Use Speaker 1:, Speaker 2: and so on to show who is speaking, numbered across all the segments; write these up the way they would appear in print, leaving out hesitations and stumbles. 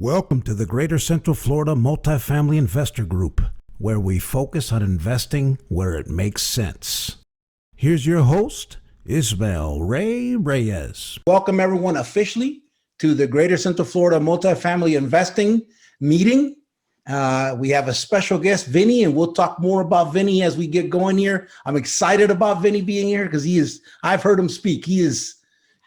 Speaker 1: Welcome to the Greater Central Florida Multifamily Investor Group, where we focus on investing where it makes sense. Here's your host, Ismael Ray Reyes.
Speaker 2: Welcome everyone officially to the Greater Central Florida Multifamily Investing meeting. We have a special guest, Vinney, and we'll talk more about Vinney as we get going here. I'm excited about Vinney being here because I've heard him speak. He is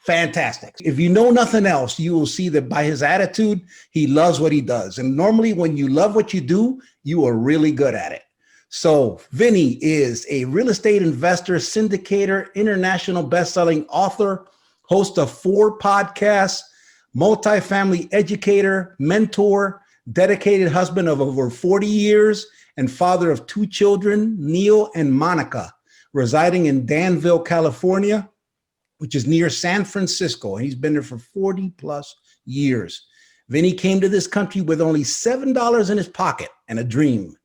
Speaker 2: fantastic. If you know nothing else, you will see that by his attitude, he loves what he does. And normally when you love what you do, you are really good at it. So Vinney is a real estate investor, syndicator, international best-selling author, host of 4 podcasts, multifamily educator, mentor, dedicated husband of over 40 years, and father of 2 children, Neil and Monica, residing in Danville, California, which is near San Francisco. He's been there for 40 plus years. Vinney came to this country with only $7 in his pocket and a dream.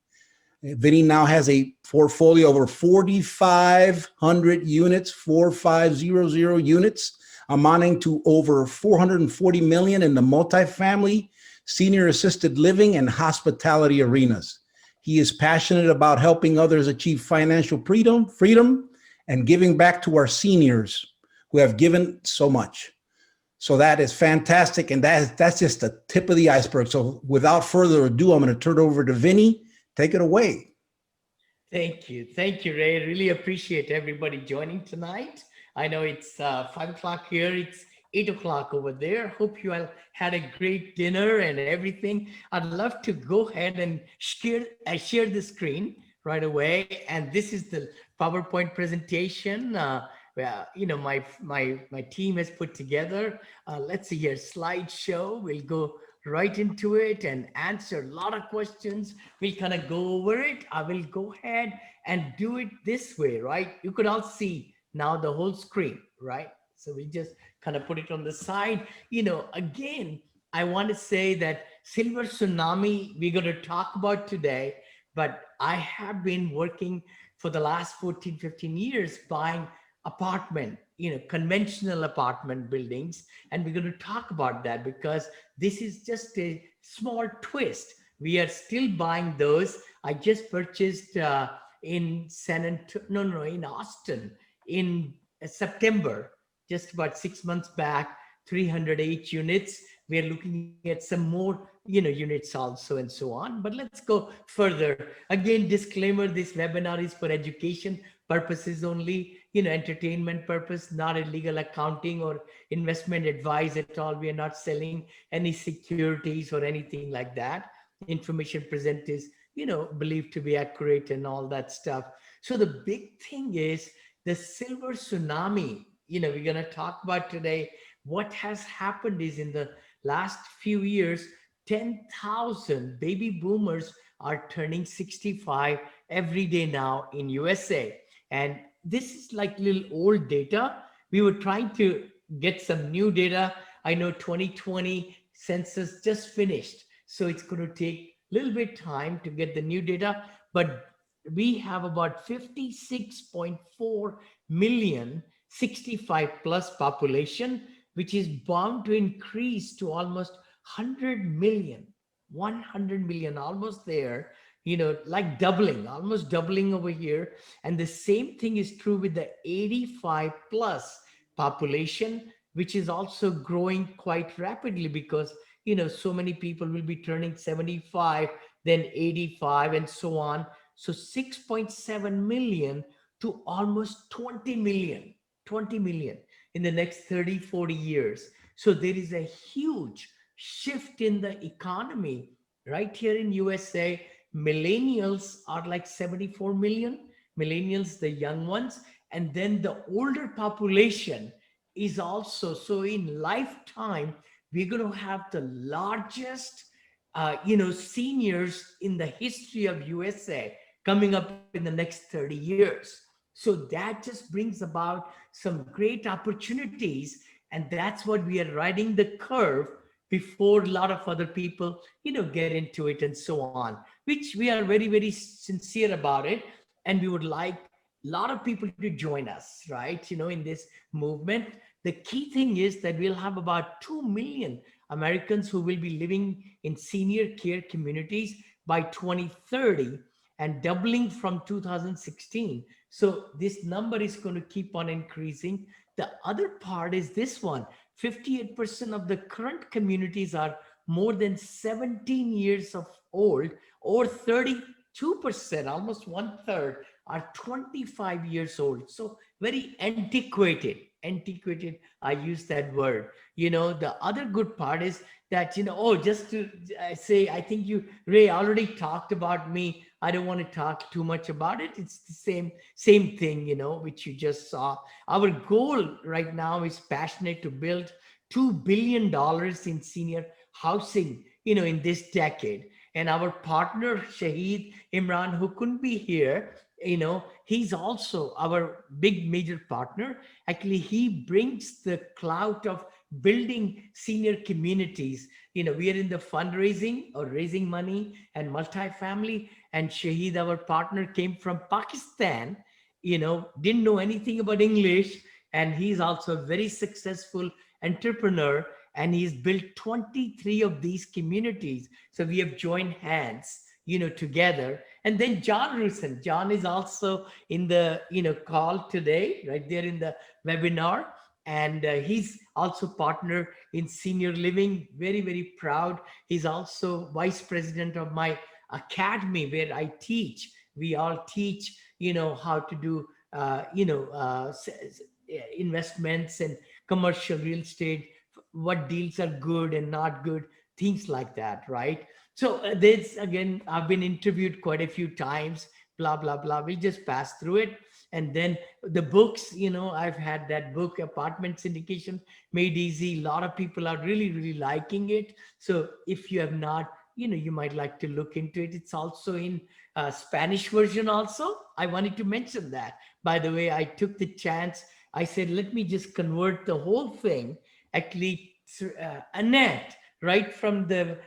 Speaker 2: Vinney now has a portfolio of over 4,500 units, 4,500 units, amounting to over $440 million in the multifamily, senior assisted living, and hospitality arenas. He is passionate about helping others achieve financial freedom, and giving back to our seniors who have given so much. So that is fantastic. And that's just the tip of the iceberg. So without further ado, I'm going to turn it over to Vinney. Take it away.
Speaker 3: Thank you. Thank you, Ray. Really appreciate everybody joining tonight. I know it's 5 o'clock here. It's 8 o'clock over there. Hope you all had a great dinner and everything. I'd love to go ahead and share the screen right away. And this is the PowerPoint presentation. My team has put together. Let's see here, slideshow. We'll go right into it and answer a lot of questions. We'll kind of go over it. I will go ahead and do it this way, right? You could all see now the whole screen, right? So we just kind of put it on the side. Again, I want to say that Silver Tsunami, we're going to talk about today, but I have been working for the last 14, 15 years buying apartment, conventional apartment buildings. And we're going to talk about that because this is just a small twist. We are still buying those. I just purchased in Austin in September, just about 6 months back, 308 units. We are looking at some more, units also and so on. But let's go further. Again, disclaimer, this webinar is for education purposes only, entertainment purpose, not a legal accounting or investment advice at all. We are not selling any securities or anything like that. Information presented is, believed to be accurate and all that stuff. So the big thing is the Silver Tsunami, we're going to talk about today. What has happened is in the last few years, 10,000 baby boomers are turning 65 every day now in USA. And this is like little old data. We were trying to get some new data. I know 2020 census just finished, so it's going to take a little bit time to get the new data, but we have about 56.4 million 65 plus population, which is bound to increase to almost 100 million, almost there, like almost doubling over here. And the same thing is true with the 85 plus population, which is also growing quite rapidly because, so many people will be turning 75, then 85 and so on. So 6.7 million to almost 20 million in the next 30, 40 years. So there is a huge shift in the economy right here in USA. Millennials are like 74 million, the young ones. And then the older population is also, so in lifetime, we're going to have the largest, seniors in the history of USA coming up in the next 30 years. So that just brings about some great opportunities. And that's what we are riding the curve before a lot of other people, get into it and so on, which we are very, very sincere about it. And we would like a lot of people to join us, right? In this movement. The key thing is that we'll have about 2 million Americans who will be living in senior care communities by 2030 and doubling from 2016. So this number is going to keep on increasing. The other part is this one: 58% of the current communities are more than 17 years of old, or 32%, almost one third, are 25 years old. So very antiquated. Antiquated, I use that word. The other good part is that, oh, just to say, I think you, Ray, already talked about me. I don't want to talk too much about it. It's the same thing, which you just saw. Our goal right now is passionate to build $2 billion in senior housing, in this decade. And our partner, Shahid Imran, who couldn't be here, he's also our big major partner. Actually, he brings the clout of building senior communities. We are in the fundraising or raising money and multifamily. And Shahid, our partner, came from Pakistan, didn't know anything about English. And he's also a very successful entrepreneur. And he's built 23 of these communities. So we have joined hands, together. And then John Rusin. John is also in the, call today, right there in the webinar. And he's also partner in senior living. Very, very proud. He's also vice president of my academy where I teach. We all teach, how to do, investments and commercial real estate, what deals are good and not good, things like that, right? So this again, I've been interviewed quite a few times, blah, blah, blah. We'll just pass through it. And then the books, I've had that book, Apartment Syndication Made Easy. A lot of people are really, really liking it. So if you have not, you might like to look into it. It's also in Spanish version also. I wanted to mention that. By the way, I took the chance. I said, let me just convert the whole thing. Actually, Annette, right from the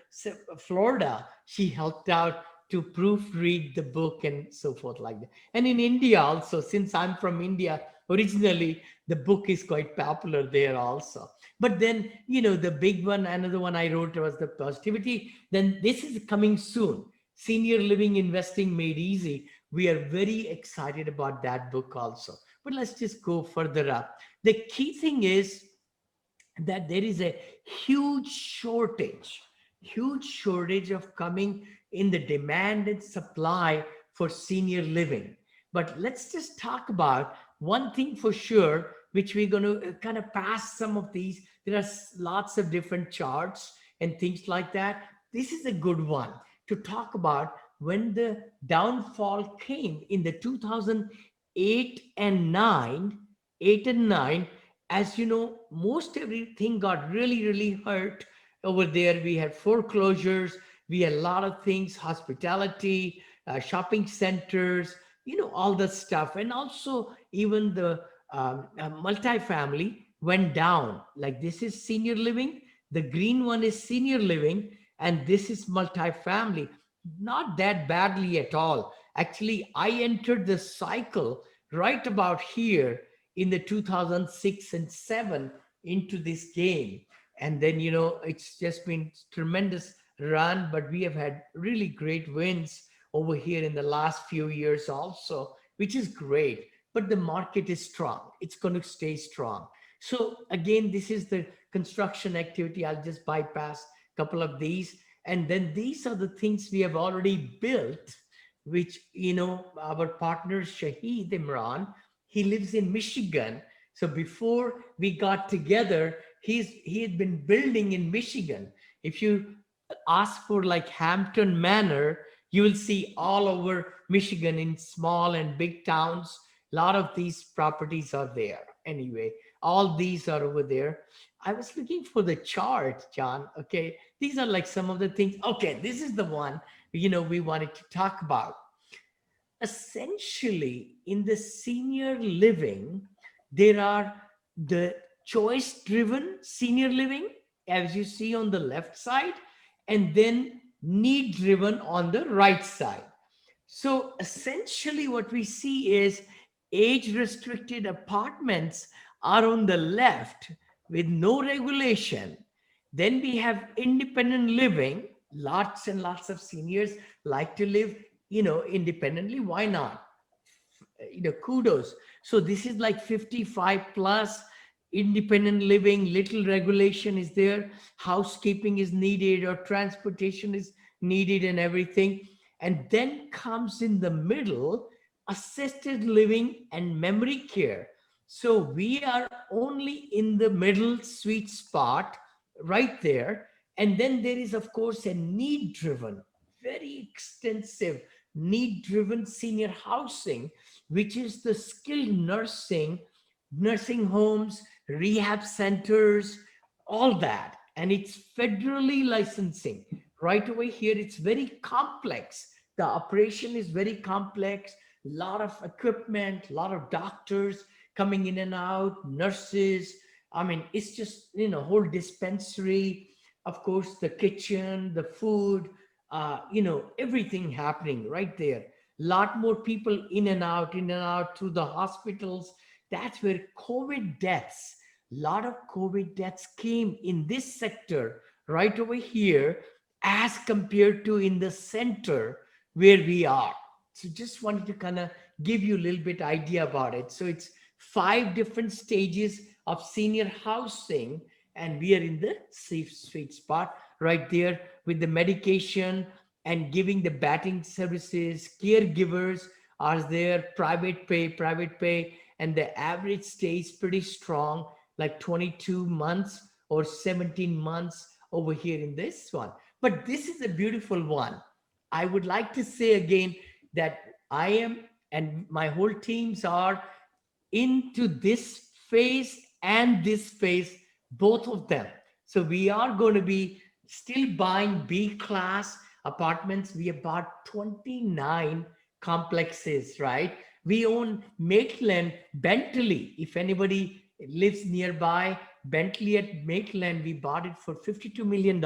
Speaker 3: Florida, she helped out to proofread the book and so forth like that. And in India also, since I'm from India, originally the book is quite popular there also. But then, the big one, another one I wrote was the Positivity. Then this is coming soon. Senior Living Investing Made Easy. We are very excited about that book also. But let's just go further up. The key thing is that there is a huge shortage of coming in the demand and supply for senior living. But let's just talk about one thing for sure, which we're going to kind of pass some of these. There are lots of different charts and things like that. This is a good one to talk about. When the downfall came in the 2008 and 9, 8 and 9, as you know, most everything got really, really hurt over there. We had foreclosures, we had a lot of things, hospitality, shopping centers, all the stuff. And also, even the multifamily went down. Like this is senior living, the green one is senior living, and this is multifamily. Not that badly at all. Actually, I entered the cycle right about here in the 2006 and 7 into this game. And then, it's just been tremendous run, but we have had really great wins over here in the last few years also, which is great. But the market is strong. It's going to stay strong. So again, this is the construction activity. I'll just bypass a couple of these. And then these are the things we have already built, which, our partner, Shahid Imran, he lives in Michigan. So before we got together, he had been building in Michigan. If you ask for like Hampton Manor, you will see all over Michigan in small and big towns. A lot of these properties are there. Anyway, all these are over there. I was looking for the chart, John. Okay, these are like some of the things. Okay, this is the one, we wanted to talk about. Essentially, in the senior living, there are the choice driven senior living, as you see on the left side, and then need driven on the right side. So essentially, what we see is age restricted apartments are on the left with no regulation. Then we have independent living. Lots and lots of seniors like to live, independently. Why not? Kudos. So this is like 55 plus, independent living, little regulation is there, housekeeping is needed or transportation is needed and everything. And then comes in the middle, assisted living and memory care. So we are only in the middle sweet spot right there. And then there is, of course, a need driven, very extensive need driven senior housing, which is the skilled nursing, nursing homes, rehab centers, all that. And it's federally licensing. Right away here, it's very complex. The operation is very complex, a lot of equipment, a lot of doctors coming in and out, nurses. I mean, it's just, whole dispensary, of course, the kitchen, the food, everything happening right there. Lot more people in and out through the hospitals. That's where COVID deaths, lot of COVID deaths came in this sector right over here as compared to in the center where we are. So just wanted to kind of give you a little bit idea about it. So it's 5 different stages of senior housing, and we are in the safe sweet spot right there with the medication and giving the batting services. Caregivers are there, private pay, and the average stay is pretty strong, like 22 months or 17 months over here in this one. But this is a beautiful one. I would like to say again that I am and my whole teams are into this phase and this phase, both of them. So we are going to be still buying B class apartments. We have bought 29 complexes, right? We own Maitland, Bentley. If anybody lives nearby, Bentley at Maitland, we bought it for $52 million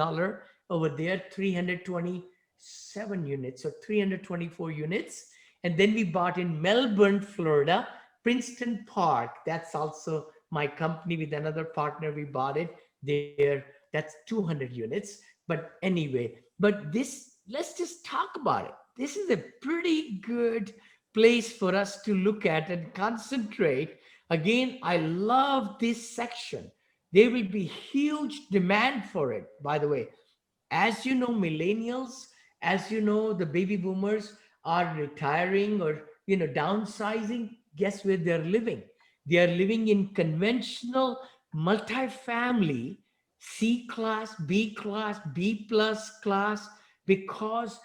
Speaker 3: over there, 327 units or 324 units. And then we bought in Melbourne, Florida, Princeton Park. That's also my company with another partner. We bought it there. That's 200 units. But anyway, but this, let's just talk about it. This is a pretty good place for us to look at and concentrate. Again, I love this section. There will be huge demand for it, by the way. As you know, millennials, as you know, the baby boomers are retiring or downsizing. Guess where they're living? They are living in conventional multifamily, C class, B class, B plus class, because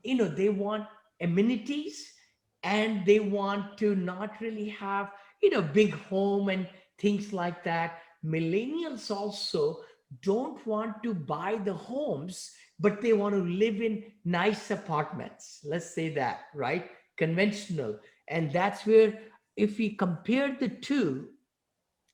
Speaker 3: they want amenities, and they want to not really have big home and things like that. Millennials also don't want to buy the homes, but they want to live in nice apartments, let's say that, right? Conventional. And that's where, if we compare the two,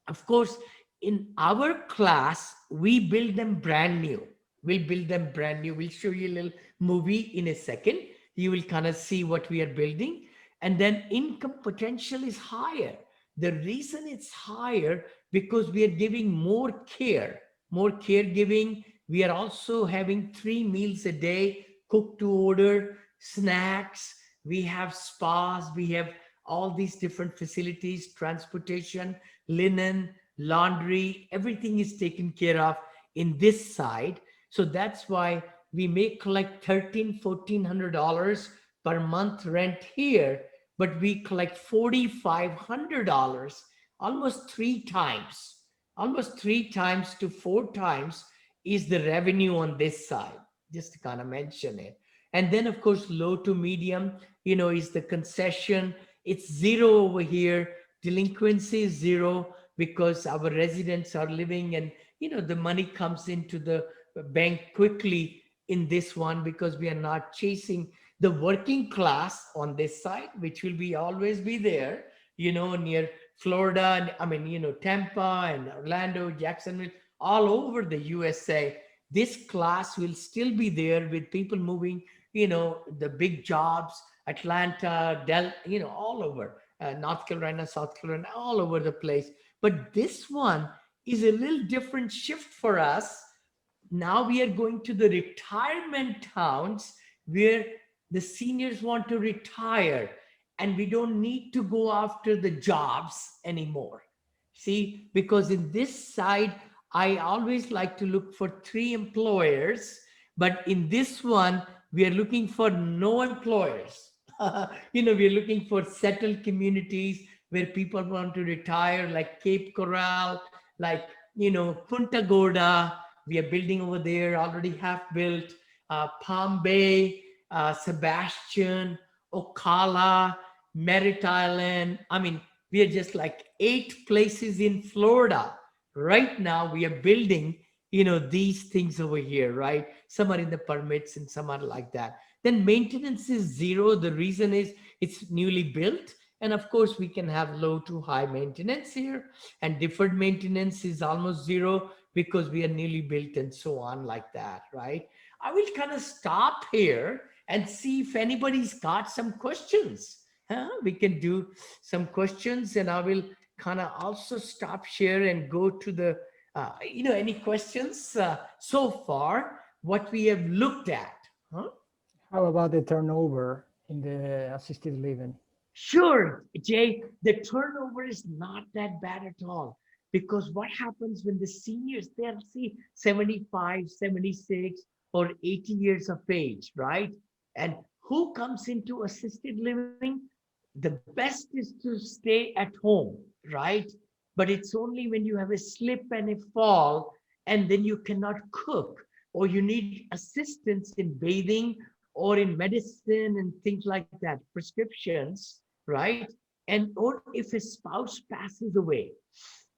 Speaker 3: of course, in our class, we build them brand new. We'll build them brand new. We'll show you a little movie in a second. You will kind of see what we are building. And then income potential is higher. The reason it's higher, because we are giving more caregiving. We are also having 3 meals a day, cooked to order, snacks. We have spas. We have all these different facilities, transportation, linen, laundry, everything is taken care of in this side. So that's why we may collect $1,300-$1,400 per month rent here, but we collect $4,500, almost three times to 4 times is the revenue on this side, just to kind of mention it. And then, of course, low to medium, is the concession. It's zero over here. Delinquency is zero, because our residents are living, and the money comes into the bank quickly in this one, because we are not chasing the working class on this side, which will be always be there, near Florida, and Tampa and Orlando, Jacksonville, all over the USA. This class will still be there with people moving, the big jobs, Atlanta, all over, North Carolina, South Carolina, all over the place. But this one is a little different shift for us. now we are going to the retirement towns where the seniors want to retire and we don't need to go after the jobs anymore. See, because in this side, I always like to look for three employers, but in this one, we are looking for no employers. We are looking for settled communities where people want to retire, like Cape Coral, like, Punta Gorda. We are building over there, already half built. Palm Bay, Sebastian, Ocala, Merritt Island. I mean, we are just like 8 places in Florida. Right now, we are building, these things over here, right? Some are in the permits and some are like that. Then maintenance is zero. The reason is it's newly built. And of course, we can have low to high maintenance here. And deferred maintenance is almost zero because we are newly built and so on like that, right? I will kind of stop here and see if anybody's got some questions. We can do some questions, and I will kind of also stop share and go to the, any questions so far, what we have looked at. Huh?
Speaker 4: How about the turnover in the assisted living?
Speaker 3: Sure, Jay, the turnover is not that bad at all. Because what happens when the seniors, they're, see, 75, 76, or 80 years of age, right? And who comes into assisted living? The best is to stay at home, right? But it's only when you have a slip and a fall, and then you cannot cook, or you need assistance in bathing or in medicine and things like that, prescriptions, right? And or if a spouse passes away,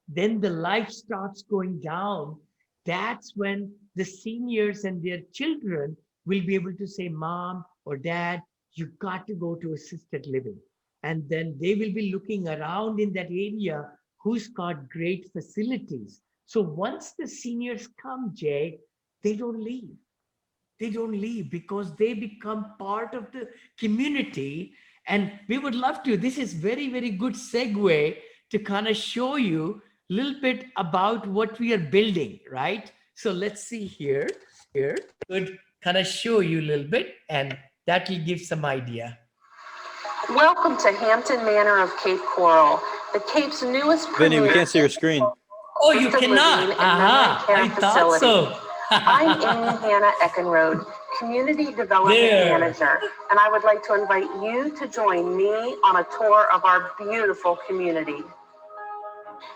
Speaker 3: then the life starts going down. That's when the seniors and their children will be able to say, Mom or Dad, you got to go to assisted living. And then they will be looking around in that area who's got great facilities. So once the seniors come, Jay, they don't leave. They don't leave because they become part of the community. And we would love to. This is very, very good segue to kind of show you a little bit about what we are building, right? So let's see here. Could kind of show you a little bit, and that will give some idea.
Speaker 5: Welcome to Hampton Manor of Cape Coral, the Cape's newest
Speaker 6: Vinney, we
Speaker 5: premier
Speaker 6: can't see your screen.
Speaker 3: Oh, you
Speaker 5: assisted
Speaker 3: cannot.
Speaker 5: living and memory care
Speaker 3: I thought
Speaker 5: facility.
Speaker 3: so.
Speaker 5: I'm Amy Hannah Eckenrode, Community Development Manager, and I would like to invite you to join me on a tour of our beautiful community.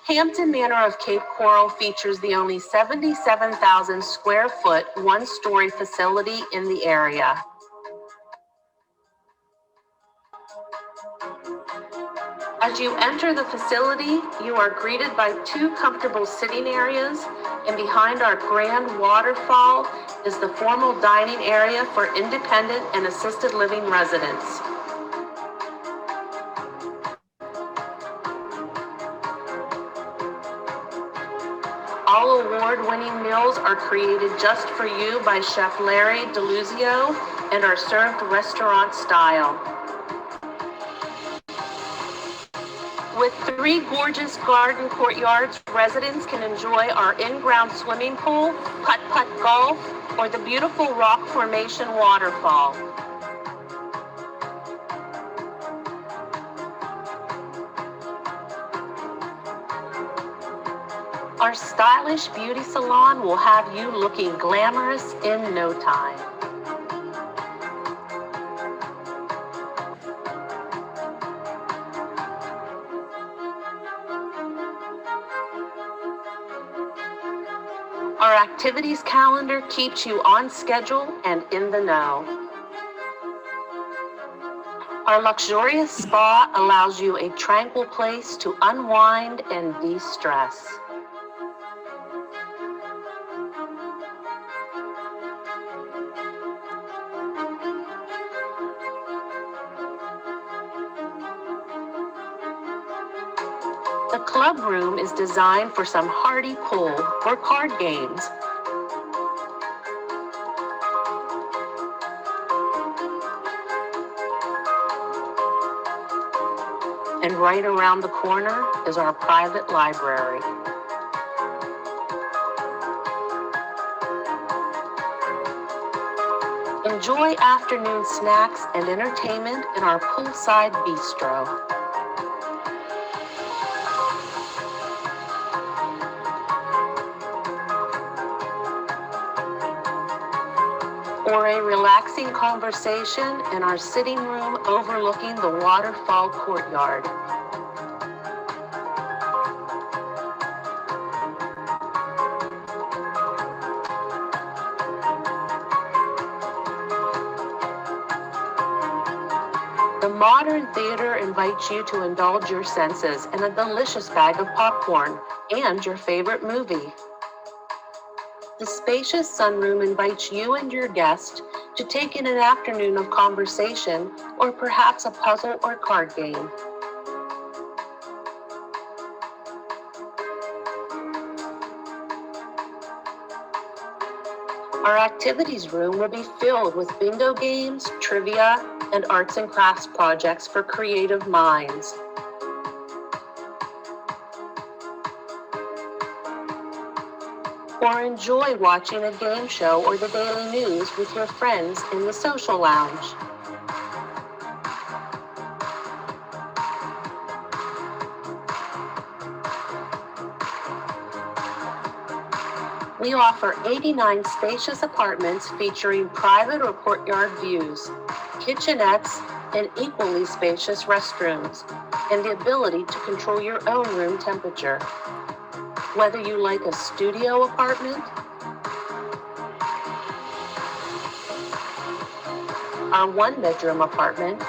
Speaker 5: Hampton Manor of Cape Coral features the only 77,000 square foot, one-story facility in the area. As you enter the facility, you are greeted by 2 comfortable sitting areas, and behind our grand waterfall is the formal dining area for independent and assisted living residents. All award-winning meals are created just for you by Chef Larry DeLuzio and are served restaurant style. With 3 gorgeous garden courtyards, residents can enjoy our in-ground swimming pool, putt-putt golf, or the beautiful rock formation waterfall. Our stylish beauty salon will have you looking glamorous in no time. Our activities calendar keeps you on schedule and in the know. Our luxurious spa allows you a tranquil place to unwind and de-stress. The club room is designed for some hearty pool or card games. And right around the corner is our private library. Enjoy afternoon snacks and entertainment in our poolside bistro. Or a relaxing conversation in our sitting room overlooking the waterfall courtyard. The Modern Theater invites you to indulge your senses in a delicious bag of popcorn and your favorite movie. The spacious sunroom invites you and your guest to take in an afternoon of conversation or perhaps a puzzle or card game. Our activities room will be filled with bingo games, trivia, and arts and crafts projects for creative minds. Or enjoy watching a game show or the daily news with your friends in the social lounge. We offer 89 spacious apartments featuring private or courtyard views, kitchenettes, and equally spacious restrooms, and the ability to control your own room temperature. Whether you like a studio apartment, our one-bedroom apartment,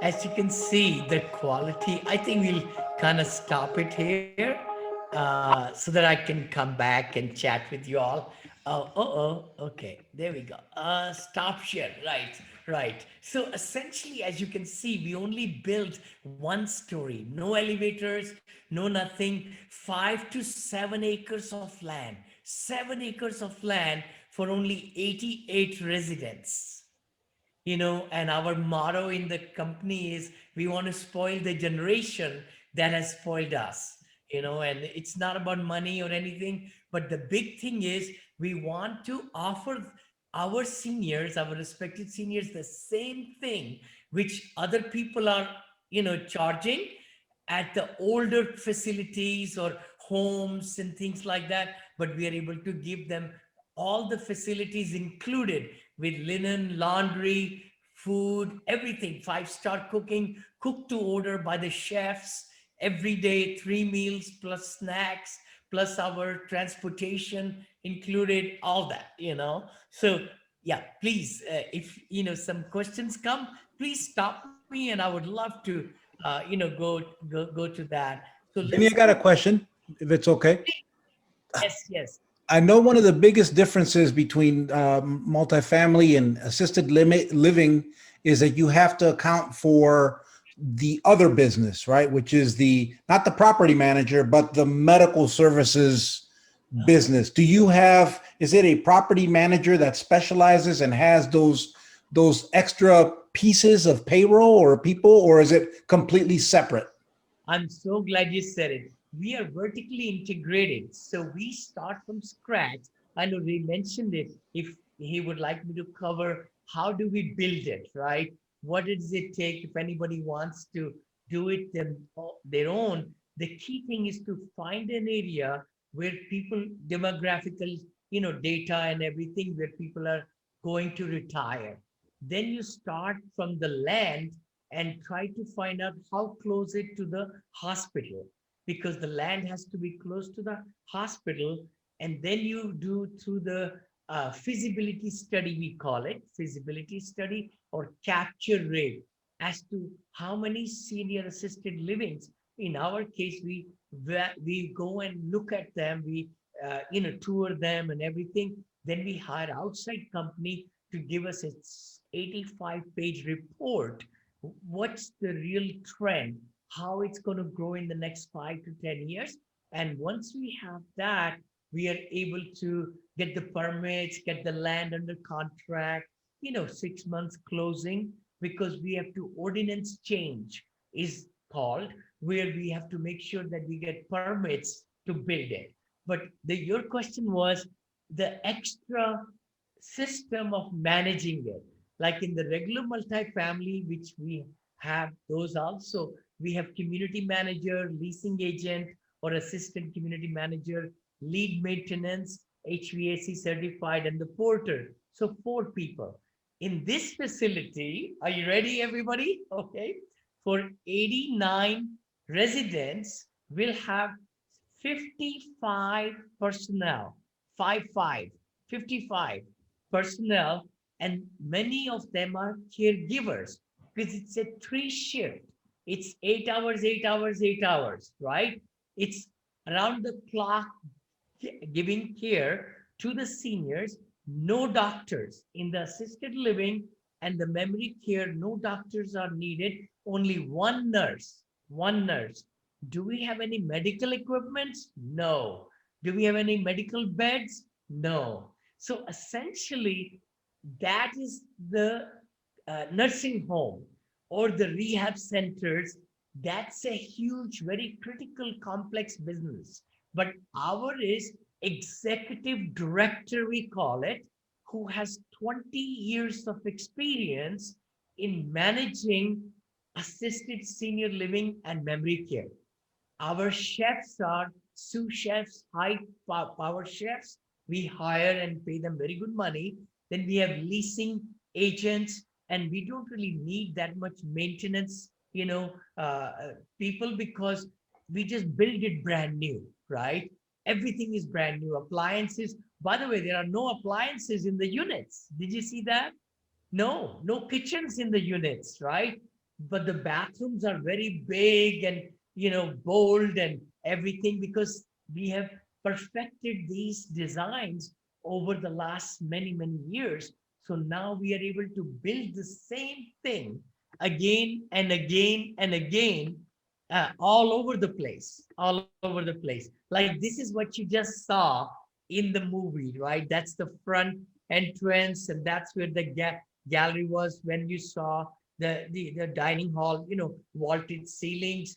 Speaker 3: As you can see, the quality, I think we'll kind of stop it here so that I can come back and chat with you all. Okay, there we go. Stop share, right. So essentially, as you can see, we only built one story, no elevators, no nothing, 5 to 7 acres of land, 7 acres of land for only 88 residents. And our motto in the company is we want to spoil the generation that has spoiled us. And it's not about money or anything, but the big thing is we want to offer our seniors, our respected seniors, the same thing which other people are charging at the older facilities or homes and things like that, but we are able to give them all the facilities included with linen, laundry, food, everything, 5-star cooking, cooked to order by the chefs every day, 3 meals plus snacks, plus our transportation included, all that. So yeah, please, if some questions come, please stop me, and I would love to go to that. So
Speaker 2: Vinny, I got a question, if it's okay.
Speaker 3: Yes.
Speaker 2: I know one of the biggest differences between multifamily and assisted living is that you have to account for the other business, right? Which is not the property manager, but the medical services business. Is it a property manager that specializes and has those extra pieces of payroll or people, or is it completely separate?
Speaker 3: I'm so glad you said it. We are vertically integrated. So we start from scratch. I know Ray mentioned it. If he would like me to cover, how do we build it, right? What does it take if anybody wants to do it their own? The key thing is to find an area where people, demographical, data and everything, where people are going to retire. Then you start from the land and try to find out how close it to the hospital, because the land has to be close to the hospital. And then you do through the feasibility study, we call it feasibility study, or capture rate, as to how many senior assisted livings. In our case, we go and look at them, we tour them and everything. Then we hire outside company to give us its 85-page report. What's the real trend? How it's going to grow in the next 5 to 10 years? And once we have that, we are able to get the permits, get the land under contract, 6 months closing, because we have to ordinance change is called, where we have to make sure that we get permits to build it. But your question was the extra system of managing it. Like in the regular multifamily, which we have those also, we have community manager, leasing agent, or assistant community manager, lead maintenance, HVAC certified, and the porter. So 4 people. In this facility, are you ready, everybody? Okay. For 89 residents, we'll have 55 personnel, 55, 55 personnel, and many of them are caregivers because it's a 3 shift. It's 8 hours, 8 hours, 8 hours, right? It's around the clock giving care to the seniors, no doctors. In the assisted living and the memory care, no doctors are needed, only one nurse, one nurse. Do we have any medical equipment? No. Do we have any medical beds? No. So essentially, that is the nursing home or the rehab centers. That's a huge, very critical, complex business. But our is executive director, we call it, who has 20 years of experience in managing assisted senior living and memory care. Our chefs are sous chefs, high power chefs. We hire and pay them very good money. Then we have leasing agents, and we don't really need that much maintenance, people, because we just build it brand new, right? Everything is brand new. Appliances. By the way, there are no appliances in the units. Did you see that? No, no kitchens in the units, right? But the bathrooms are very big and, bold and everything, because we have perfected these designs over the last many, many years. So now we are able to build the same thing again and again and again, all over the place, all over the place. Like this is what you just saw in the movie, right? That's the front entrance, and that's where the gallery was when you saw the dining hall, vaulted ceilings,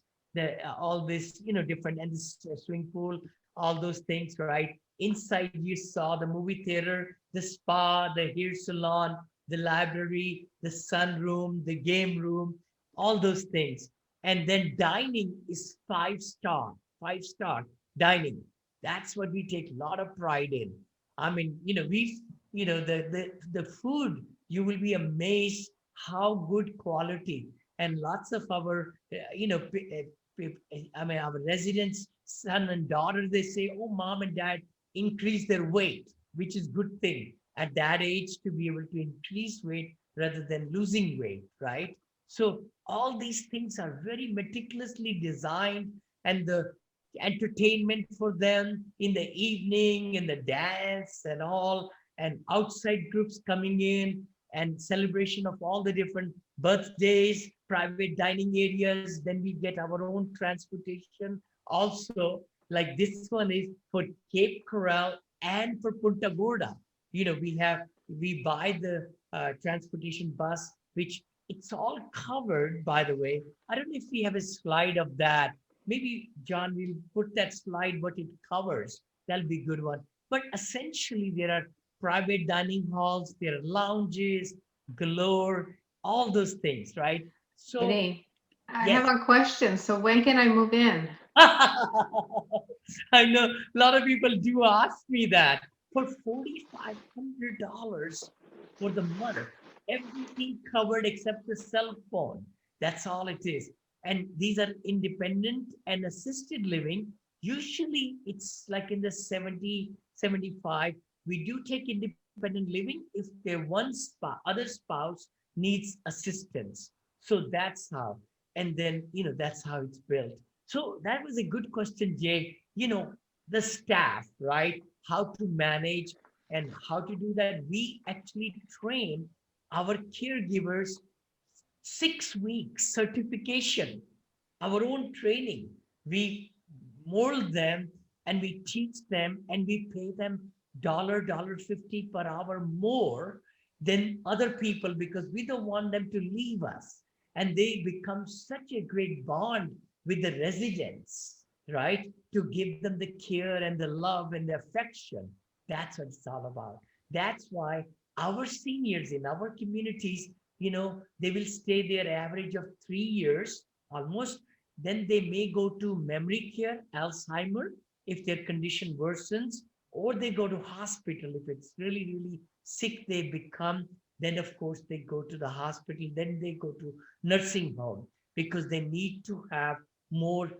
Speaker 3: all this, different, and the swimming pool, all those things, right? Inside you saw the movie theater, the spa, the hair salon, the library, the sunroom, the game room, all those things. And then dining is 5 star, 5 star dining. That's what we take a lot of pride in. I mean, the food, you will be amazed how good quality. And lots of our, our residents, son and daughter, they say, oh, mom and dad increase their weight, which is good thing at that age, to be able to increase weight rather than losing weight, right? So all these things are very meticulously designed, and the entertainment for them in the evening and the dance and all, and outside groups coming in, and celebration of all the different birthdays, private dining areas. Then we get our own transportation also. Like this one is for Cape Coral and for Punta Gorda. We buy the transportation bus, which it's all covered, by the way. I don't know if we have a slide of that. Maybe, John, we'll put that slide, what it covers. That'll be a good one. But essentially, there are private dining halls, there are lounges, galore, all those things, right? So,
Speaker 6: Vinney, I
Speaker 3: yes.
Speaker 6: have a question. So when can I move in?
Speaker 3: I know a lot of people do ask me that. For $4,500 for the month, everything covered except the cell phone. That's all it is. And these are independent and assisted living. Usually it's like in the 70, 75. We do take independent living if their other spouse needs assistance. So that's how. And then, that's how it's built. So that was a good question, Jay. The staff, right? How to manage And how to do that? We actually train our caregivers 6 weeks certification, our own training. We mold them and we teach them and we pay them dollar 50 per hour more than other people because we don't want them to leave us. And they become such a great bond with the residents, right? To give them the care and the love and the affection. That's what it's all about. That's why our seniors in our communities, they will stay there average of 3 years almost. Then they may go to memory care, Alzheimer, if their condition worsens, or they go to hospital. If it's really sick, they become, then of course they go to the hospital, then they go to nursing home because they need to have more,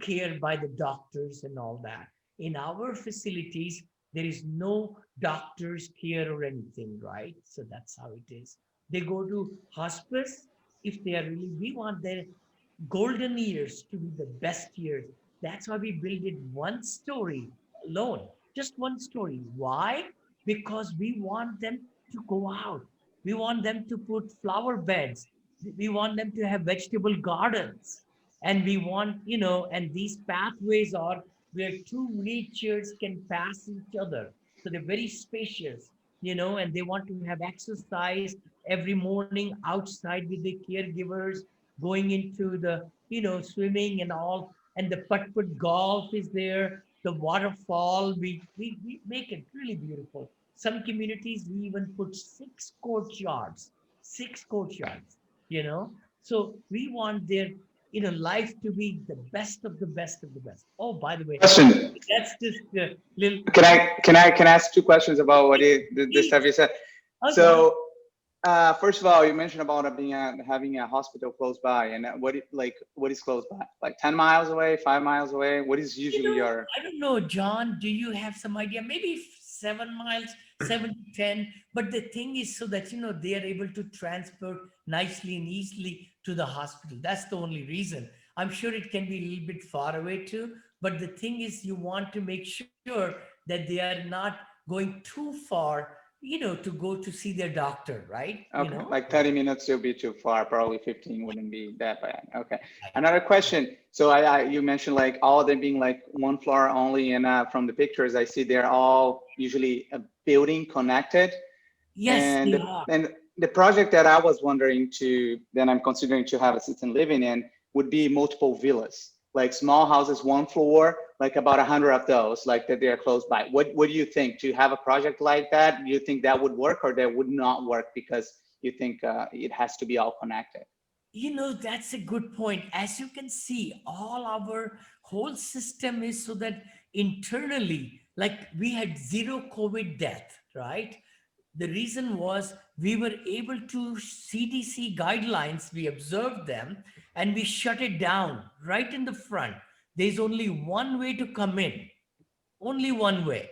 Speaker 3: care by the doctors and all that. In our facilities, there is no doctor's care or anything, right? So that's how it is. They go to hospice if they are really, we want their golden years to be the best years. That's why we build it one story alone, just one story. Why? Because we want them to go out. We want them to put flower beds. We want them to have vegetable gardens. And we want, and these pathways are where two natures can pass each other. So they're very spacious, and they want to have exercise every morning outside with the caregivers, going into the, swimming and all. And the putt-putt golf is there, the waterfall. We make it really beautiful. Some communities, we even put six courtyards, you know. So we want their, life to be the best of the best of the best. Oh, by the way,
Speaker 7: Question.
Speaker 3: that's just a little.
Speaker 7: Can I ask two questions about the stuff you said?
Speaker 3: Okay.
Speaker 7: So first of all, you mentioned about having a hospital close by, and what is close by? Like 10 miles away, 5 miles away? What is usually your?
Speaker 3: I don't know, John. Do you have some idea? Maybe 7 miles, 7 to 10. But the thing is, so that they are able to transport nicely and easily to the hospital. That's the only reason. I'm sure it can be a little bit far away too. But the thing is, you want to make sure that they are not going too far, to go to see their doctor, right?
Speaker 7: Okay, like 30 minutes will be too far. Probably 15 wouldn't be that bad. Okay. Another question. So you mentioned like all of them being like one floor only, and from the pictures I see they're all usually a building connected.
Speaker 3: Yes,
Speaker 7: And
Speaker 3: they are.
Speaker 7: and the project that I was wondering to, then I'm considering to have assistant living in, would be multiple villas, like small houses, one floor, like about 100 of those, like that they're close by. What do you think? Do you have a project like that? Do you think that would work, or that would not work because you think it has to be all connected?
Speaker 3: That's a good point. As you can see, all our whole system is so that internally, like we had zero COVID death, right? The reason was we were able to CDC guidelines, we observed them and we shut it down right in the front. There's only one way to come in, only one way,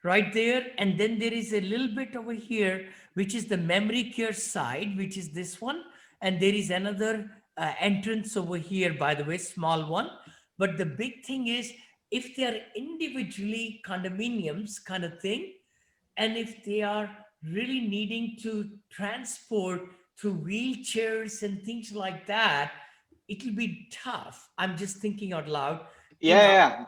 Speaker 3: right there. And then there is a little bit over here which is the memory care side, which is this one. And there is another entrance over here, by the way, small one. But the big thing is, if they are individually condominiums kind of thing, and if they are really needing to transport through wheelchairs and things like that, it'll be tough. I'm just thinking out loud.
Speaker 7: Yeah.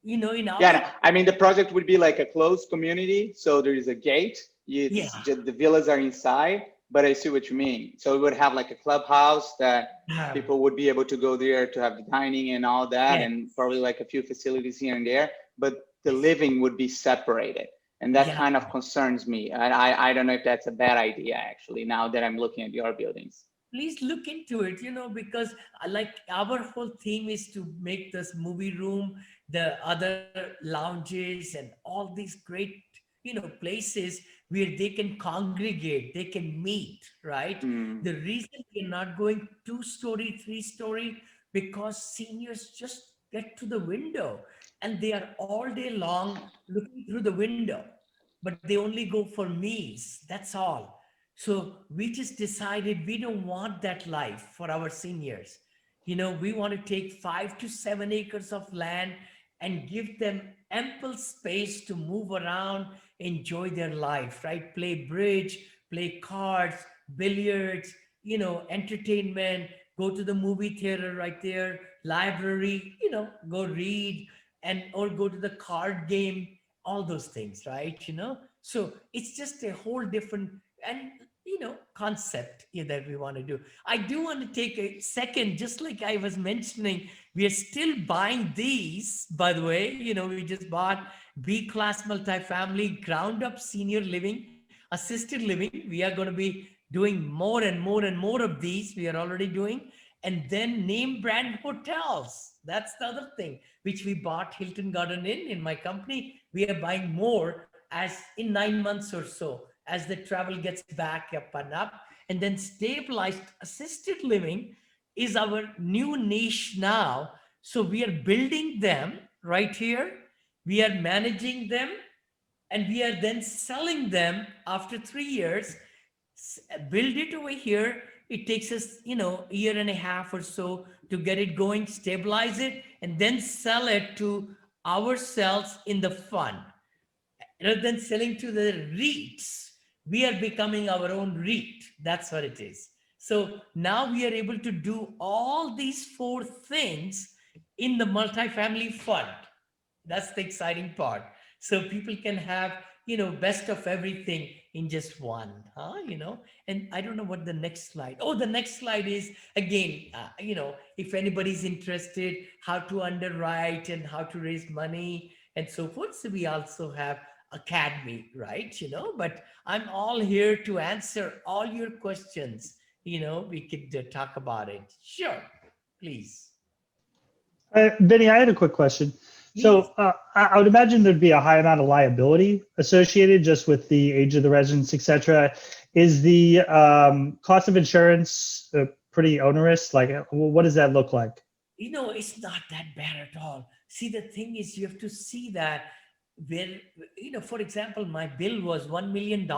Speaker 3: In our,
Speaker 7: Yeah, I mean, the project would be like a closed community. So there is a gate. It's
Speaker 3: Yeah.
Speaker 7: just, the villas are inside, but I see what you mean. So we would have like a clubhouse that people would be able to go there to have the dining and all that,
Speaker 3: Yeah.
Speaker 7: and probably like a few facilities here and there, but the living would be separated. And that
Speaker 3: Yeah.
Speaker 7: kind of concerns me. I don't know if that's a bad idea, actually, now that I'm looking at your buildings.
Speaker 3: Please look into it, because like our whole theme is to make this movie room, the other lounges and all these great, places where they can congregate, they can meet, right?
Speaker 7: Mm.
Speaker 3: The reason we're not going 2-story, 3-story, because seniors just get to the window and they are all day long looking through the window, but they only go for meals. That's all. So we just decided we don't want that life for our seniors. We want to take 5 to 7 acres of land and give them ample space to move around, enjoy their life, right? Play bridge, play cards, billiards, entertainment, go to the movie theater right there, library, go read, and or go to the card game, all those things, right? So it's just a whole different and concept that we want to do. I do want to take a second, just like I was mentioning, we are still buying these, by the way. We just bought B class multifamily ground up senior living, assisted living. We are going to be doing more and more and more of these. We are already doing. And then name brand hotels. That's the other thing, which we bought Hilton Garden Inn in my company. We are buying more as in 9 months or so, as the travel gets back up and up. And then stabilized assisted living is our new niche now. So we are building them right here. We are managing them, and we are then selling them after 3 years. Build it over here. It takes us, a year and a half or so to get it going, stabilize it, and then sell it to ourselves in the fund. Rather than selling to the REITs, we are becoming our own REIT. That's what it is. So now we are able to do all these four things in the multifamily fund. That's the exciting part. So people can have, best of everything in just one, And I don't know what the next slide. Oh, the next slide is again, if anybody's interested, how to underwrite and how to raise money and so forth. So we also have academy, right? But I'm all here to answer all your questions. We could talk about it. Sure, please.
Speaker 8: Vinney, I had a quick question.
Speaker 3: Please.
Speaker 8: So I would imagine there'd be a high amount of liability associated just with the age of the residents, et cetera. Is the cost of insurance pretty onerous? Like, what does that look like?
Speaker 3: It's not that bad at all. See, the thing is, you have to see that when, for example, my bill was $1 million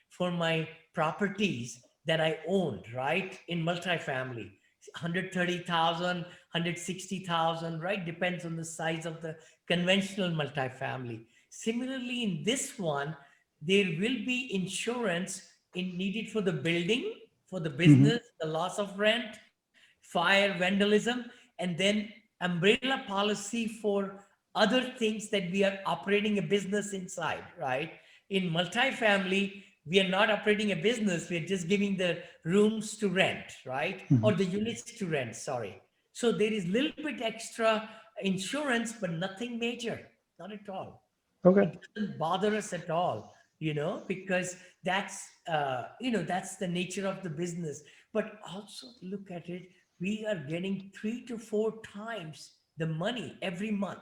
Speaker 3: for my properties that I owned, right? In multifamily, 130,000, 160,000, right? Depends on the size of the conventional multifamily. Similarly, in this one, there will be insurance needed for the building, for the business, the loss of rent, fire, vandalism, and then umbrella policy for other things that we are operating a business inside, right? In multifamily, we are not operating a business. We're just giving the rooms to rent, right? Or the units to rent, sorry. So there is a little bit extra insurance, but nothing major, not at all.
Speaker 8: Okay.
Speaker 3: It doesn't bother us at all, because that's, that's the nature of the business. But also look at it, we are getting 3 to 4 times the money every month.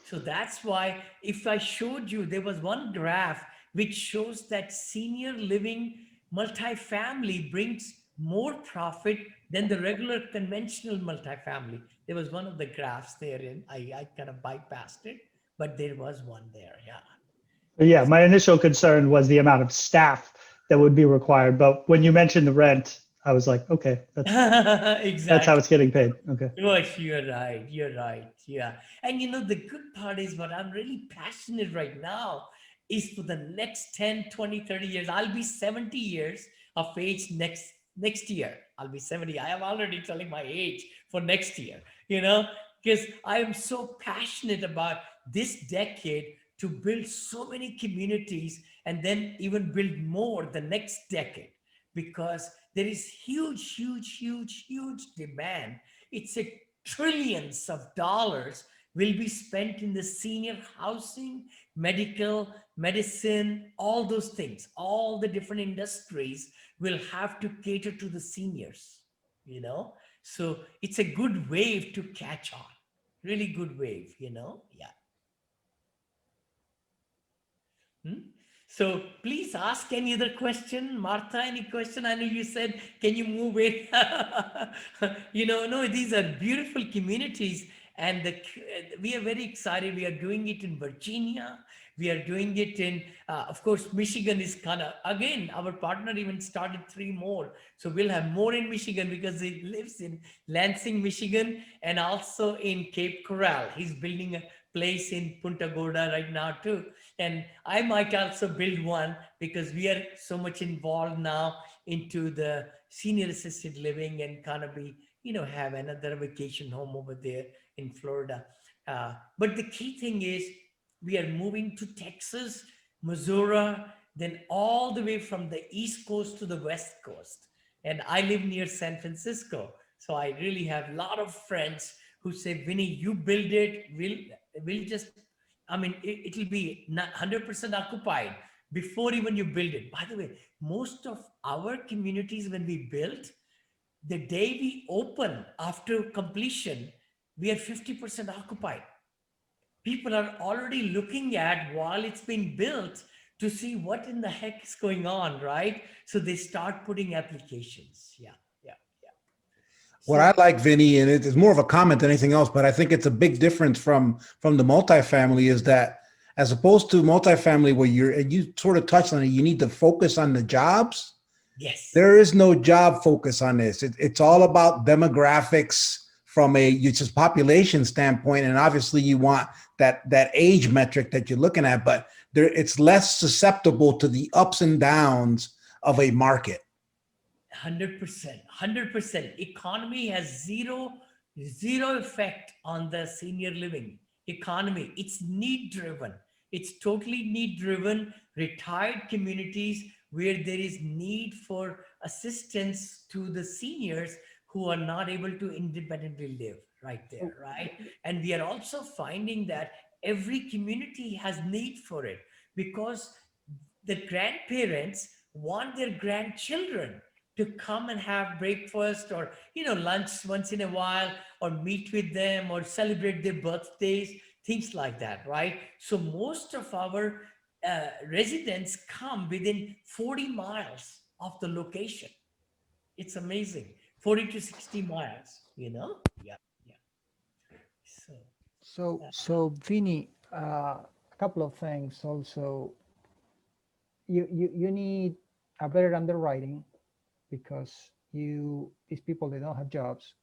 Speaker 3: So that's why if I showed you, there was one graph which shows that senior living multifamily brings more profit than the regular conventional multifamily. There was one of the graphs therein. I kind of bypassed it, but there was one there. Yeah.
Speaker 8: Yeah, my initial concern was the amount of staff that would be required. But when you mentioned the rent, I was like, okay,
Speaker 3: Exactly.
Speaker 8: that's how it's getting paid. Okay.
Speaker 3: Gosh, you're right. You're right. Yeah. And the good part is what I'm really passionate right now is for the next 10, 20, 30 years. I'll be 70 years of age next year. I'll be 70. I am already telling my age for next year, because I am so passionate about this decade to build so many communities and then even build more the next decade, because there is huge demand. It's a trillions of dollars will be spent in the senior housing, medical, medicine, all those things. All the different industries will have to cater to the seniors, So it's a good wave to catch on. Really good wave, Yeah. So please ask any other question. Martha, any question? I know you said, can you move it? No, these are beautiful communities. And we are very excited. We are doing it in Virginia. We are doing it in, of course, Michigan is kind of, again, our partner even started 3 more. So we'll have more in Michigan because he lives in Lansing, Michigan, and also in Cape Coral. He's building a place in Punta Gorda right now too. And I might also build one because we are so much involved now into the senior assisted living and kind of be, have another vacation home over there in Florida. But the key thing is we are moving to Texas, Missouri, then all the way from the East Coast to the West Coast. And I live near San Francisco. So I really have a lot of friends who say, Vinney, you build it, we'll just, it'll be not 100% occupied before even you build it. By the way, most of our communities, when we built, the day we open after completion, we are 50% occupied. People are already looking at while it's being built to see what in the heck is going on, right? So they start putting applications. Yeah.
Speaker 2: What I like, Vinney, and it is more of a comment than anything else, but I think it's a big difference from the multifamily is that as opposed to multifamily where you sort of touched on it, you need to focus on the jobs.
Speaker 3: Yes.
Speaker 2: There is no job focus on this. It's all about demographics from a just population standpoint. And obviously you want that age metric that you're looking at, but it's less susceptible to the ups and downs of a market.
Speaker 3: 100%. Economy has zero effect on the senior living economy. It's need driven. It's totally need driven. Retired communities where there is need for assistance to the seniors who are not able to independently live right there, right? And we are also finding that every community has need for it because the grandparents want their grandchildren to come and have breakfast or lunch once in a while or meet with them or celebrate their birthdays, things like that, right? So most of our residents come within 40 miles of the location. It's amazing. 40 to 60 miles, Yeah.
Speaker 4: So Vinny, a couple of things also. You need a better underwriting because these people, they don't have jobs.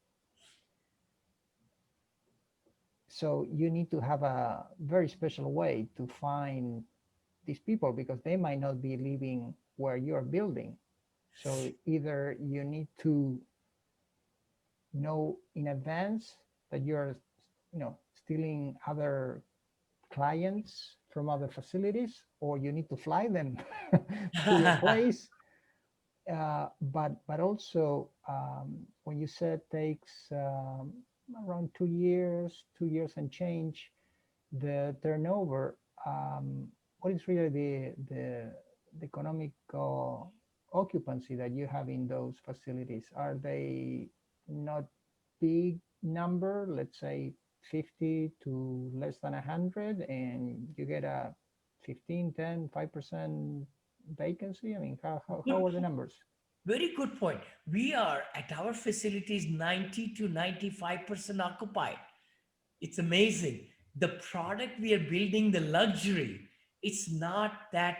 Speaker 4: So you need to have a very special way to find these people because they might not be living where you're building. So either you need to know in advance that you're, stealing other clients from other facilities, or you need to fly them to your place. But also when you said takes around 2 years and change, the turnover, what is really the economic occupancy that you have in those facilities? Are they not big number, let's say 50 to less than 100, and you get a 15, 10, 5% vacancy? I mean, how are the numbers?
Speaker 3: Very good point. We are at our facilities 90 to 95% occupied. It's amazing. The product we are building, the luxury, it's not that,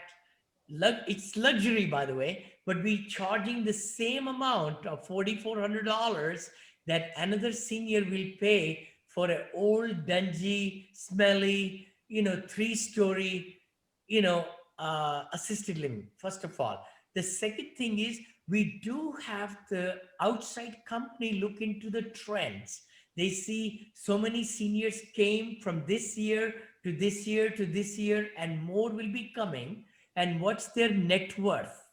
Speaker 3: it's luxury, by the way, but we charging the same amount of $4,400 that another senior will pay for an old, dingy, smelly, 3-story, assisted living, first of all. The second thing is we do have the outside company look into the trends. They see so many seniors came from this year to this year to this year, and more will be coming. And what's their net worth?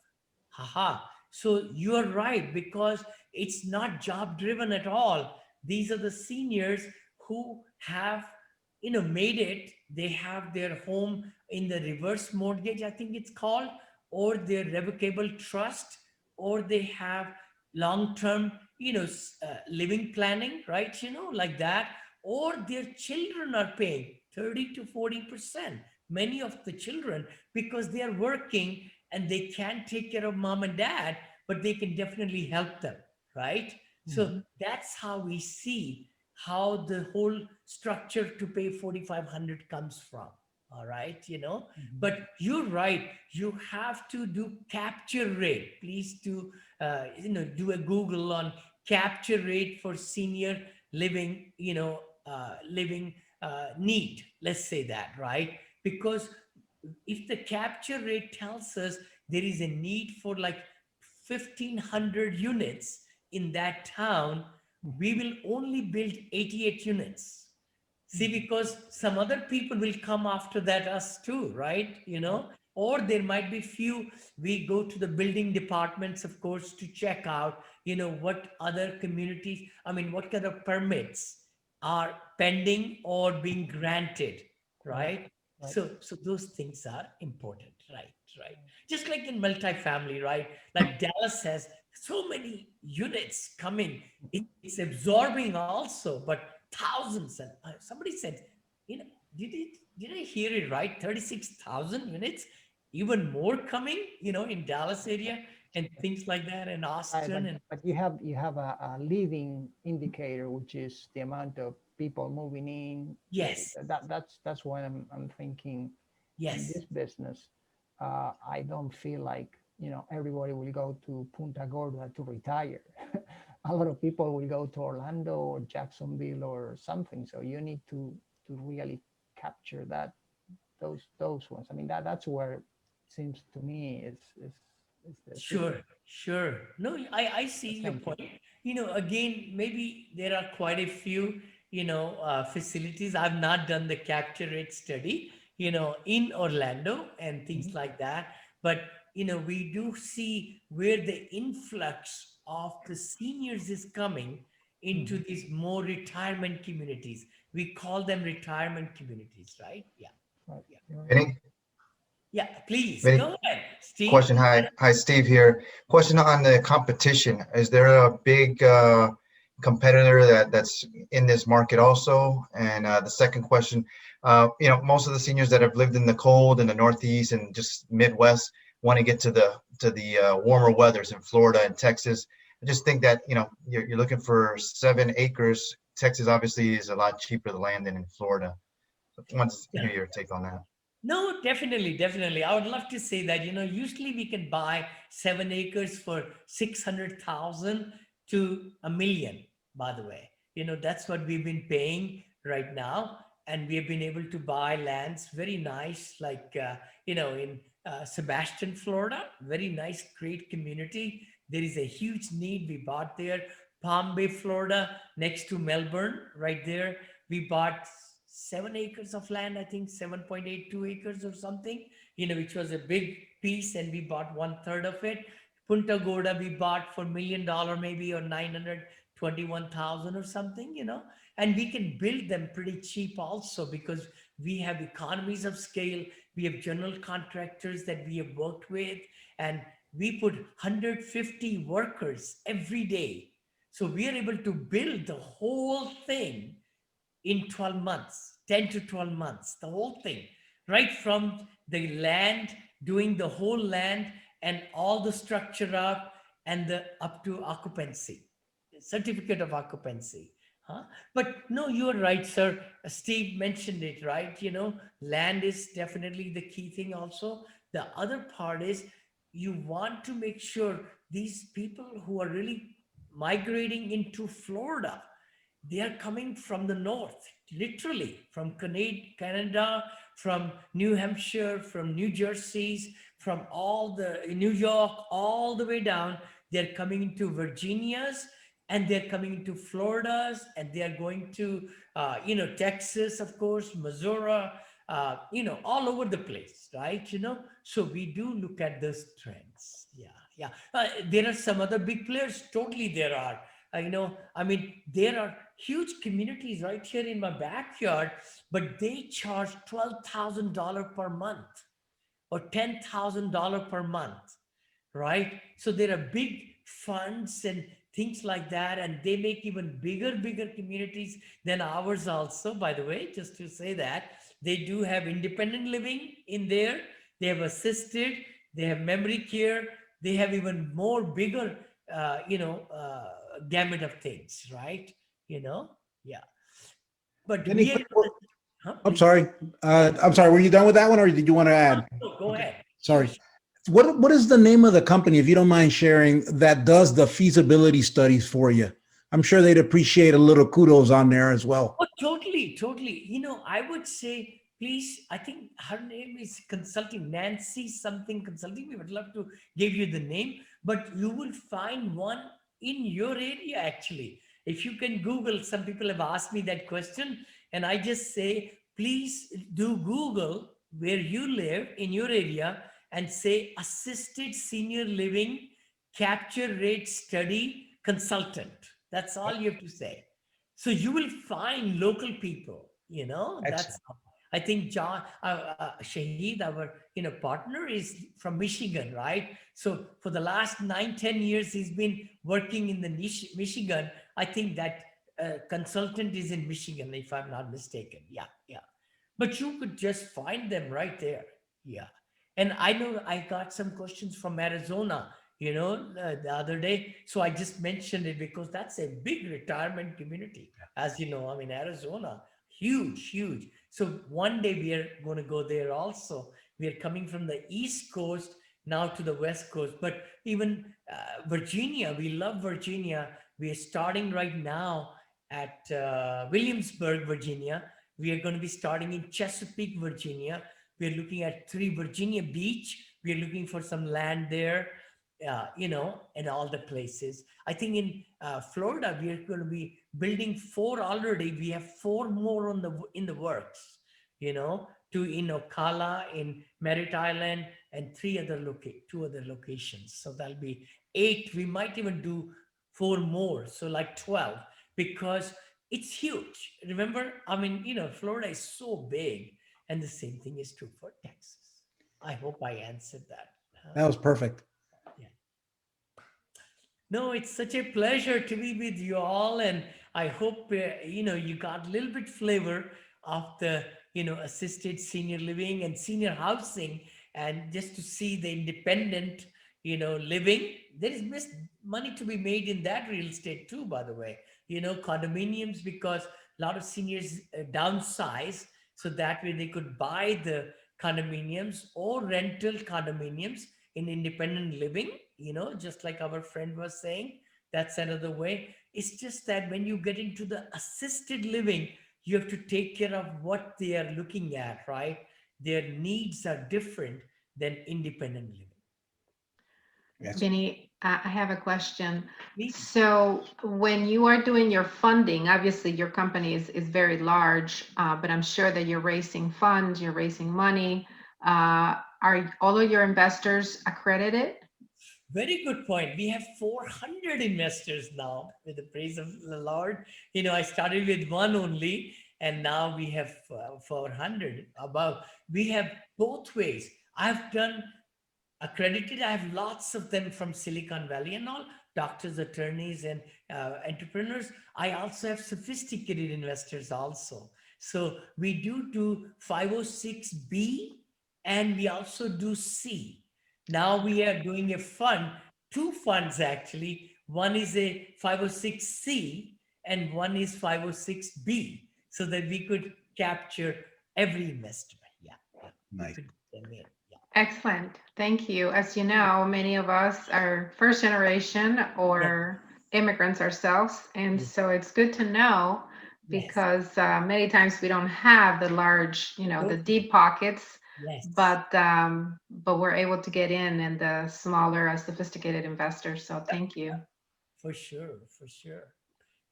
Speaker 3: Haha. So you're right, because it's not job driven at all. These are the seniors who have, made it. They have their home in the reverse mortgage, I think it's called, or their revocable trust, or they have long-term, living planning, right? Like that, or their children are paying 30 to 40%, many of the children, because they are working and they can't take care of mom and dad, but they can definitely help them, right? So that's how we see how the whole structure to pay 4,500 comes from. All right, but you're right. You have to do capture rate. Please do, do a Google on capture rate for senior living, living need. Let's say that, right? Because if the capture rate tells us there is a need for like 1,500 units in that town, we will only build 88 units. See, because some other people will come after that us too, right? Or there might be few. We go to the building departments, of course, to check out, what other communities, what kind of permits are pending or being granted, right?
Speaker 4: Right.
Speaker 3: So those things are important, right? Right. Just like in multifamily, right? Like Dallas has so many units coming. It's absorbing also, but thousands. And somebody said, you know, did I hear it right? 36,000 units, even more coming, in Dallas area and things like that, and Austin. And
Speaker 4: But you have a leading indicator, which is the amount of people moving in.
Speaker 3: yes,
Speaker 4: That's why I'm thinking in
Speaker 3: yes,
Speaker 4: this business. I don't feel like everybody will go to Punta Gorda to retire. A lot of people will go to Orlando or Jacksonville or something. So you need to really capture those ones. I mean that's where it seems to me is the
Speaker 3: sure,
Speaker 4: secret.
Speaker 3: sure. No, I see your
Speaker 4: Thank you.
Speaker 3: point. Again, maybe there are quite a few, facilities. I've not done the capture rate study, in Orlando and things like that. But, we do see where the influx of the seniors is coming into
Speaker 4: Mhm.
Speaker 3: these more retirement communities. We call them retirement communities, right? Yeah.
Speaker 4: Right.
Speaker 3: Yeah.
Speaker 4: You're right.
Speaker 9: Any
Speaker 3: Yeah. Please
Speaker 9: any
Speaker 3: go ahead, Steve.
Speaker 9: question? Hi, Steve here. Question on the competition. Is there a big competitor that's in this market also? And the second question, most of the seniors that have lived in the cold in the Northeast and just Midwest want to get to the warmer weathers in Florida and Texas. I just think that you're looking for 7 acres. Texas obviously is a lot cheaper the land than in Florida. So I want to
Speaker 3: Yeah.
Speaker 9: hear your take on that.
Speaker 3: No, definitely, definitely. I would love to say that, usually we can buy 7 acres for 600,000 to 1 million, by the way. That's what we've been paying right now. And we have been able to buy lands very nice, like, in Sebastian, Florida, very nice, great community. There is a huge need. We bought there. Palm Bay, Florida, next to Melbourne, right there. We bought 7 acres of land, I think 7.82 acres or something, which was a big piece, and we bought 1/3 of it. Punta Gorda, we bought for $1 million maybe, or 921,000 or something, and we can build them pretty cheap also because we have economies of scale. We have general contractors that we have worked with, and we put 150 workers every day. So we are able to build the whole thing in 12 months, 10 to 12 months, the whole thing, right from the land, doing the whole land and all the structure up and the up to occupancy, certificate of occupancy. Huh? But no, you're right, sir. Steve mentioned it, right? Land is definitely the key thing also. The other part is you want to make sure these people who are really migrating into Florida, they are coming from the north, literally from Canada, from New Hampshire, from New Jersey, from all the New York, all the way down. They're coming into Virginia's, and they're coming into Florida's, and they are going to, Texas, of course, Missouri, all over the place, right? So we do look at those trends. Yeah, yeah. There are some other big players. Totally, there are. There are huge communities right here in my backyard, but they charge $12,000 per month or $10,000 per month, right? So there are big funds and things like that, and they make even bigger communities than ours also, by the way, just to say that. They do have independent living in there. They have assisted, they have memory care, they have even more bigger, gamut of things, right? Yeah. But
Speaker 2: Any
Speaker 3: we are,
Speaker 2: quick-
Speaker 3: huh,
Speaker 2: I'm
Speaker 3: please.
Speaker 2: sorry. I'm sorry. Were you done with that one, or did you want to add?
Speaker 3: No, go ahead.
Speaker 2: Sorry. What is the name of the company, if you don't mind sharing, that does the feasibility studies for you? I'm sure they'd appreciate a little kudos on there as well.
Speaker 3: Oh, totally, totally. I would say, please, I think her name is consulting, Nancy something consulting. We would love to give you the name, but you will find one in your area, actually. If you can Google, some people have asked me that question, and I just say, please do Google where you live in your area and say assisted senior living capture rate study consultant. That's all you have to say. So you will find local people, that's,
Speaker 2: Excellent.
Speaker 3: I think John, Shahid, our, partner is from Michigan, right? So for the last 9-10 years, he's been working in the Michigan. I think that consultant is in Michigan, if I'm not mistaken. Yeah, yeah. But you could just find them right there. Yeah. And I know I got some questions from Arizona, the other day. So I just mentioned it because that's a big retirement community. As you know, I mean, Arizona, huge, huge. So one day we are going to go there also. We are coming from the East Coast now to the West Coast. But even Virginia, we love Virginia. We are starting right now at Williamsburg, Virginia. We are going to be starting in Chesapeake, Virginia. We are looking at 3 Virginia Beach. We are looking for some land there, and all the places. I think in Florida, we are going to be building 4 already. We have 4 more in the works, 2 in Ocala, in Merritt Island, and 2 other locations. So that'll be 8. We might even do 4 more, so like 12, because it's huge. Remember, I mean, Florida is so big, and the same thing is true for Texas. I hope I answered that.
Speaker 2: That was perfect.
Speaker 3: Yeah. No, it's such a pleasure to be with you all, and I hope you got a little bit flavor of the assisted senior living and senior housing, and just to see the independent living. There is money to be made in that real estate too, by the way. Condominiums, because a lot of seniors downsize, so that way they could buy the condominiums or rental condominiums in independent living, just like our friend was saying. That's another way. It's just that when you get into the assisted living, you have to take care of what they are looking at, right? Their needs are different than independent living.
Speaker 2: Yes.
Speaker 6: Vinney, I have a question.
Speaker 3: Please.
Speaker 6: So when you are doing your funding, obviously your company is very large, but I'm sure that you're raising funds, you're raising money. Are all of your investors accredited?
Speaker 3: Very good point. We have 400 investors now, with the praise of the Lord. I started with 1 only, and now we have 400 above. We have both ways. I've done accredited. I have lots of them from Silicon Valley and all, doctors, attorneys, and entrepreneurs. I also have sophisticated investors also. So we do 506B, and we also do C. Now we are doing a fund, 2 funds actually. One is a 506C and one is 506B, so that we could capture every investor. Yeah.
Speaker 2: Nice.
Speaker 3: Yeah.
Speaker 6: Excellent. Thank you. As you know, many of us are first generation or immigrants ourselves. And so it's good to know, because many times we don't have the large, the deep pockets, but we're able to get in the smaller, sophisticated investors. So thank you.
Speaker 3: For sure.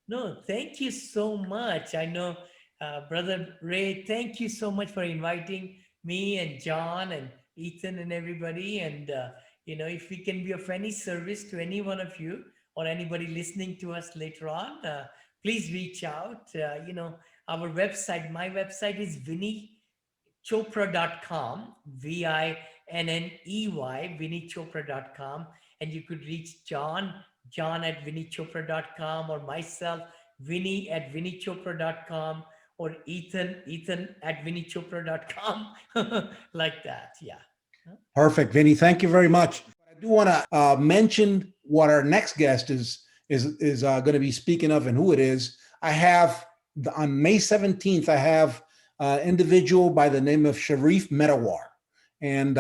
Speaker 3: No, thank you so much. I know, Brother Ray, thank you so much for inviting me and John and Ethan and everybody. And, if we can be of any service to any one of you or anybody listening to us later on, please reach out. Our website, my website is VinneyChopra.com, VINNEY, VinneyChopra.com. And you could reach John at VinneyChopra.com, or myself, Vinney at VinneyChopra.com, or Ethan at VinneyChopra.com, like that. Yeah.
Speaker 2: Perfect, Vinney. Thank you very much. I do want to mention what our next guest is going to be speaking of and who it is. I have on May 17th, I have an individual by the name of Sharif Medawar. And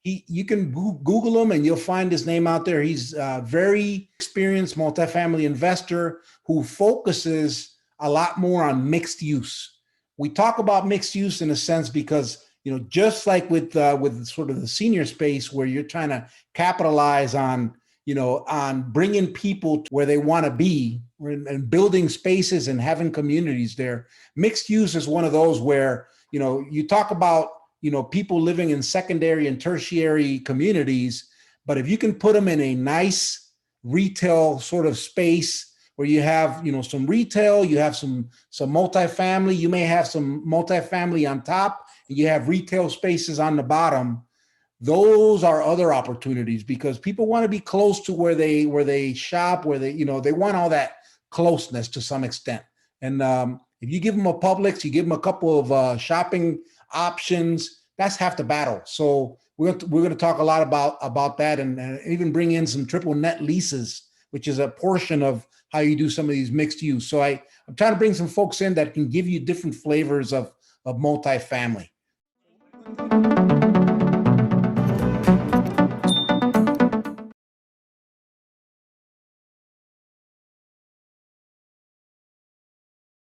Speaker 2: you can Google him and you'll find his name out there. He's a very experienced multifamily investor who focuses a lot more on mixed use. We talk about mixed use in a sense because, just like with sort of the senior space where you're trying to capitalize on bringing people to where they want to be and building spaces and having communities there. Mixed use is one of those where, you talk about, people living in secondary and tertiary communities, but if you can put them in a nice retail sort of space where you have, some retail, you have some multifamily, you may have some multifamily on top, and you have retail spaces on the bottom. Those are other opportunities because people want to be close to where they shop, where they want all that closeness to some extent. And if you give them a Publix, you give them a couple of shopping options, that's half the battle. So we're going to talk a lot about that and even bring in some triple net leases, which is a portion of how you do some of these mixed use. So I'm trying to bring some folks in that can give you different flavors of multifamily.